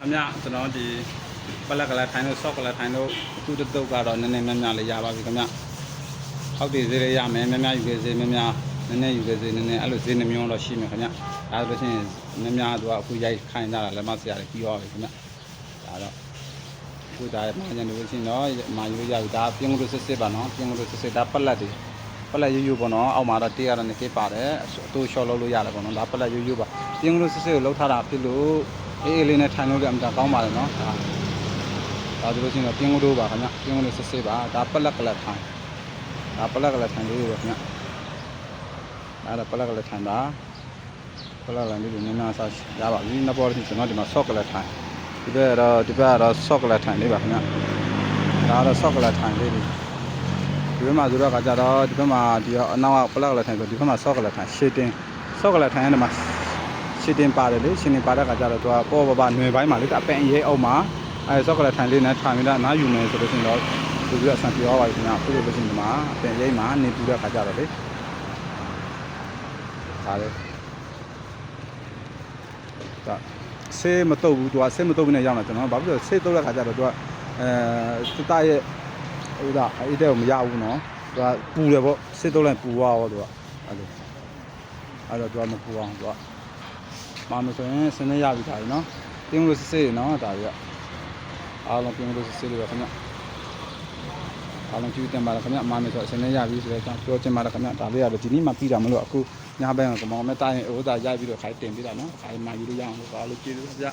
အမြကျွန်တော်ဒီပလက်ကလေးထိုင်လို့ဆော့ကလေးထိုင်လို့သူ့တုတ်ကတော့နည်းနည်းများများလေးရပါပြီခင်ဗျအောက်တည်စေးလေးရမယ်များများယူခဲ့စေများများနည်းနည်းယူခဲ့စေနည်းနည်းအဲ့လိုဈေးနှမျိုးတော့ရှိမယ်ခင်ဗျဒါဆိုလို့ရှိရင်များများသူကအခုရိုက်ခိုင်းကြတာလက်မဆရာတွေပြီးသွားပြီခင်ဗျဒါတော့ခုဒါမှညနေလို့ရှိရင်တော့မာယူရပြီဒါပြင်းလို့စစ်စစ်ပါနော်ပြင်းလို့စစ်စစ်ဒါပလက်တွေပလက်ယူပေါ့နော်အောက်မှာတော့တေးရတဲ့နေကိပါတယ်အတူရှော့လုပ်လို့ရတယ်ပေါ့နော်ဒါပလက်ယူပါပြင်းလို့စစ်စစ်ကိုလှုပ်ထားတာဖြစ်လို့အေးလေးနဲ့ထိုင်လို့လည်းအမှန်ကောင်းပါလေနော်ဒါဆိုလို့ရှိရင်တော့ပြင်းလို့ပါခင်ဗျပြင်းလို့စစ်စစ်ပါဒါပလက်ကလေးထိုင်ဒါပလက်ကလေးထိုင်လေးပဲခင်ဗျအဲ့ဒါပလက်ကလေးထိုင်ပါပလက်ကလေးလေးနည်းနည်းစားရပါပြီနောက်ပေါ်တော့ကျွန်တော်ဒီမှာဆော့ကလေးထိုင်ဒီဘက်ကတော့ဆော့ကလေးထိုင်လေးပါခင်ဗျဒါတော့ဆော့ကလေးထိုင်လေးဒီဘက်မှာဆိုတော့ကကြတော့ဒီဘက်မှာဒီအနောက်ကပလက်ကလေးထိုင်ဆိုဒီဘက်မှာဆော့ကလေးထိုင်ရှေ့တင်ဆော့ကလေးထိုင်ရတယ်မှာရှင်းတင်ပါတယ်လေရှင်းတင်ပါတဲ့ခါကျတော့သူကပေါ်ပပຫນွေပိုင်းမှာလေအပင်ရဲအောင်မှာအဲဆော့ကလက်ထိုင်လေးနဲ့ထိုင်ပြီးတော့နားယူမယ်ဆိုလို့ရှိရင်တော့သူပြီးတော့ဆန်ပြောပါပြီခင်ဗျာအခုလို့ရှိရင်ဒီမှာအပင်ရိပ်မှာနေပူတဲ့ခါကျတော့လေဒါလေဒါဆေးမတုတ်ဘူးသူကဆေးမတုတ်ဘူးနဲ့ရောက်လာကျွန်တော်ဘာဖြစ်လို့ဆေးတုတ်တဲ့ခါကျတော့သူကသူတရဲ့ဟိုဒါအဲ့တဲ့ကိုမရဘူးနော်သူကပူတယ်ပေါ့ဆေးတုတ်လိုက်ပူသွားတော့သူကအဲ့လိုအဲ့တော့သူကမပူအောင်သူကမာမဆိုရင်စနေရပြီဒါကြီးနော်ပြင်းလို့စစ်စစ်နော်ဒါကြီးကအားလုံးပြင်းလို့စစ်စစ်လေးပဲခင်ဗျအားလုံးကြည့်တင်ပါလားခင်ဗျမာမဆိုစနေရပြီဆိုတော့ပြောချင်ပါလားခင်ဗျဒါလေးကတော့ဒီနေ့မှပြီးတာမလို့အခုညဘက်ကကောင်မတိုင်းဟိုဒါရိုက်ပြီးတော့ခိုင်းတင်ပြီးတာနော်ခိုင်းမှယူလို့ရအောင်လို့ပါလို့ကြည့်လို့ဗျ